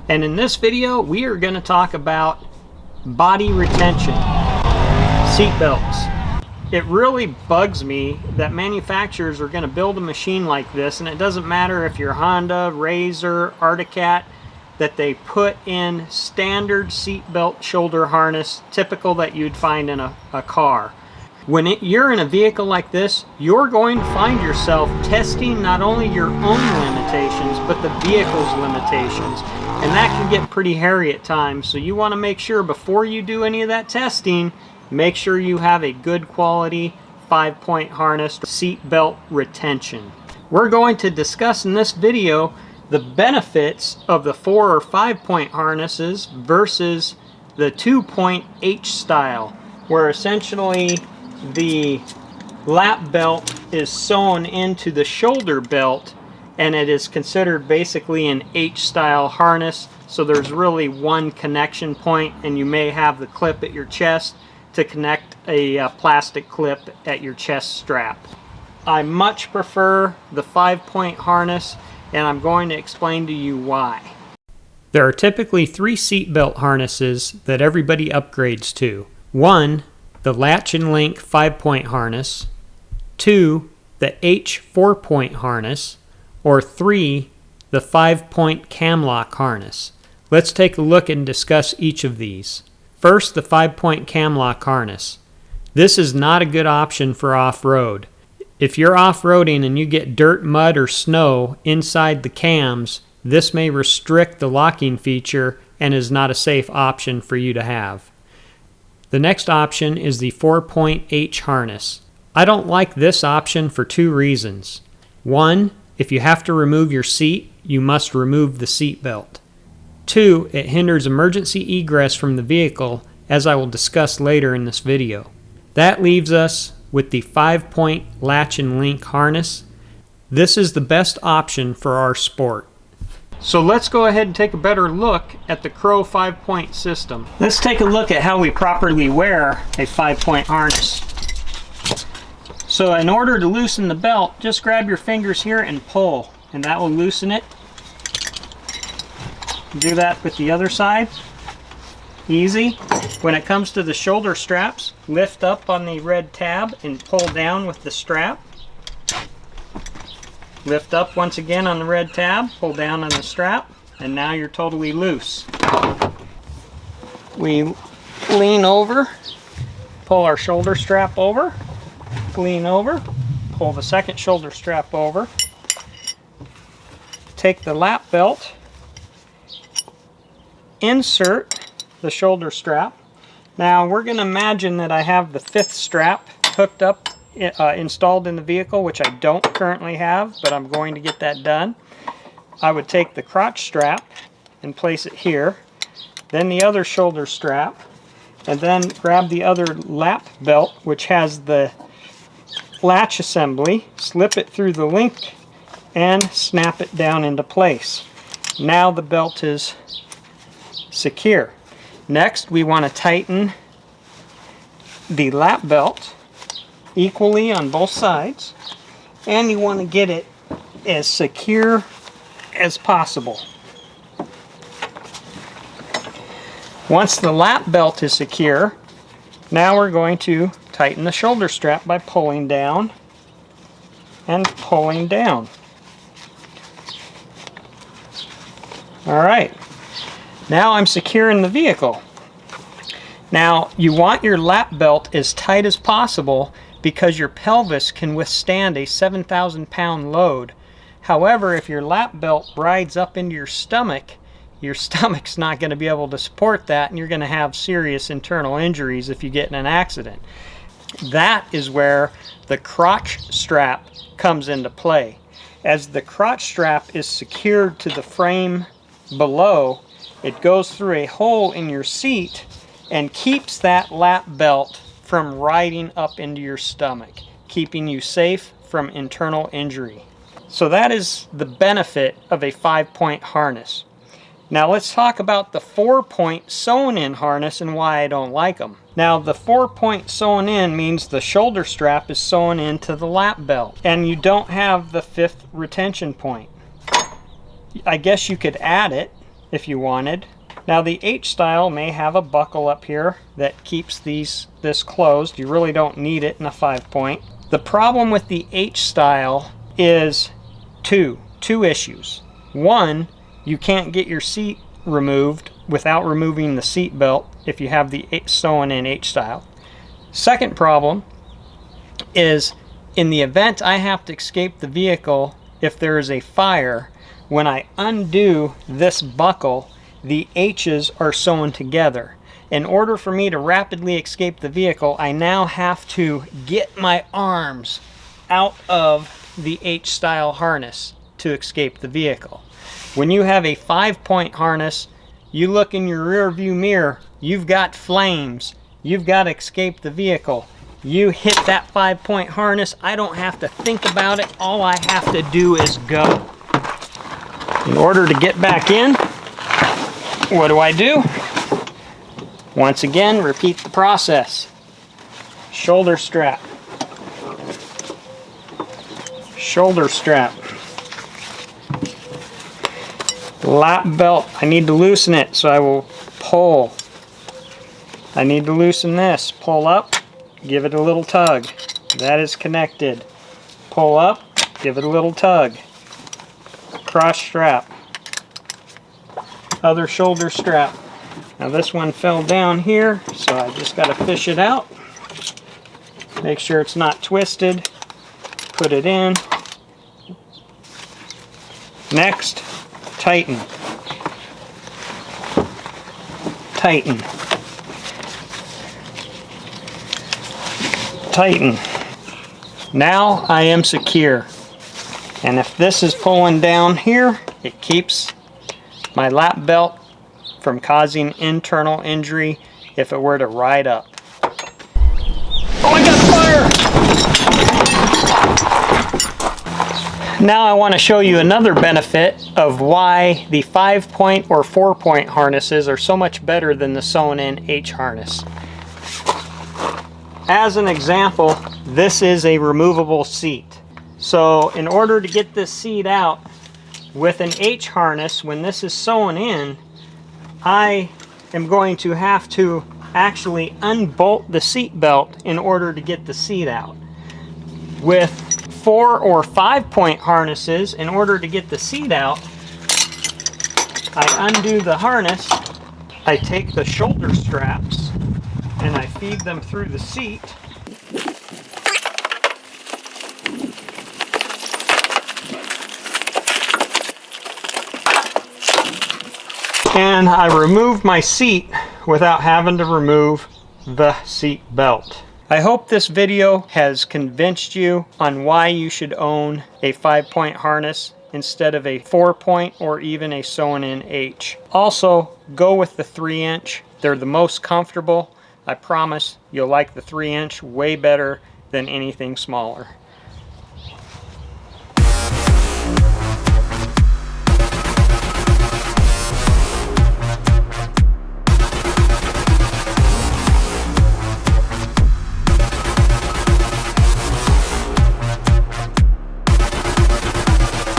And in this video we are going to talk about body retention, seat belts. It really bugs me that manufacturers are going to build a machine like this, and it doesn't matter if you're Honda, Razor, Arctic Cat, that they put in standard seat belt shoulder harness typical that you'd find in a car. When you're in a vehicle like this, you're going to find yourself testing not only your own limitations, but the vehicle's limitations. And that can get pretty hairy at times, so you want to make sure before you do any of that testing, make sure you have a good quality 5-point harness seat belt retention. We're going to discuss in this video the benefits of the 4 or 5-point harnesses versus the 2-point H style, where essentially the lap belt is sewn into the shoulder belt and it is considered basically an H style harness. So there's really one connection point, and you may have the clip at your chest to connect a plastic clip at your chest strap. I much prefer the 5-point harness, and I'm going to explain to you why. There are typically 3 seat belt harnesses that everybody upgrades to. 1, the Latch and Link 5-point harness. 2, the H 4-point harness. Or 3, the 5-point cam lock harness. Let's take a look and discuss each of these. First, the 5-point cam lock harness. This is not a good option for off-road. If you're off-roading and you get dirt, mud, or snow inside the cams, this may restrict the locking feature and is not a safe option for you to have. The next option is the 4-point H harness. I don't like this option for 2 reasons. 1, if you have to remove your seat, you must remove the seat belt. 2, it hinders emergency egress from the vehicle, as I will discuss later in this video. That leaves us with the 5-point Latch and Link harness. This is the best option for our sport. So let's go ahead and take a better look at the Crow 5-point system. Let's take a look at how we properly wear a 5-point harness. So in order to loosen the belt, just grab your fingers here and pull, and that will loosen it. Do that with the other side. Easy. When it comes to the shoulder straps, lift up on the red tab and pull down with the strap. Lift up once again on the red tab, pull down on the strap, and now you're totally loose. We lean over, pull our shoulder strap over, lean over, pull the second shoulder strap over, take the lap belt, insert the shoulder strap. Now we're going to imagine that I have the 5th strap hooked up, installed in the vehicle, which I don't currently have, but I'm going to get that done. I would take the crotch strap and place it here, then the other shoulder strap, and then grab the other lap belt, which has the latch assembly, slip it through the link, and snap it down into place. Now the belt is secure. Next, we want to tighten the lap belt equally on both sides, and you want to get it as secure as possible. Once the lap belt is secure, now we're going to tighten the shoulder strap by pulling down and pulling down. Alright, now I'm securing the vehicle. Now you want your lap belt as tight as possible because your pelvis can withstand a 7,000 pound load. However, if your lap belt rides up into your stomach's not going to be able to support that, and you're going to have serious internal injuries if you get in an accident. That is where the crotch strap comes into play. As the crotch strap is secured to the frame below, it goes through a hole in your seat and keeps that lap belt from riding up into your stomach, keeping you safe from internal injury. So that is the benefit of a 5-point harness. Now let's talk about the 4-point sewn-in harness and why I don't like them. Now the 4-point sewn-in means the shoulder strap is sewn into the lap belt, and you don't have the 5th retention point. I guess you could add it, if you wanted. Now the H style may have a buckle up here that keeps this closed. You really don't need it in a 5-point. The problem with the H style is two issues. One, you can't get your seat removed without removing the seat belt if you have the sewn in H style. Second problem is, in the event I have to escape the vehicle if there is a fire, when I undo this buckle, the H's are sewn together. In order for me to rapidly escape the vehicle, I now have to get my arms out of the H style harness to escape the vehicle. When you have a 5-point harness, you look in your rear view mirror, you've got flames, you've got to escape the vehicle. You hit that 5-point harness, I don't have to think about it, all I have to do is go. In order to get back in, what do? Once again, repeat the process. Shoulder strap. Shoulder strap. Lap belt. I need to loosen it, so I will pull. I need to loosen this. Pull up, give it a little tug. That is connected. Pull up, give it a little tug. Crotch strap. Other shoulder strap. Now this one fell down here, so I just got to fish it out. Make sure it's not twisted. Put it in. Next, tighten. Tighten. Tighten. Now I am secure. And if this is pulling down here, it keeps my lap belt from causing internal injury if it were to ride up. Oh, I got fire! Now I want to show you another benefit of why the 5-point or 4-point harnesses are so much better than the sewn-in H harness. As an example, this is a removable seat. So in order to get this seat out, with an H harness, when this is sewn in, I am going to have to actually unbolt the seat belt in order to get the seat out. With 4 or 5-point harnesses, in order to get the seat out, I undo the harness, I take the shoulder straps, and I feed them through the seat. And I remove my seat without having to remove the seat belt. I hope this video has convinced you on why you should own a 5-point harness instead of a 4-point or even a sewn-in H. Also, go with the 3-inch. They're the most comfortable. I promise you'll like the 3-inch way better than anything smaller.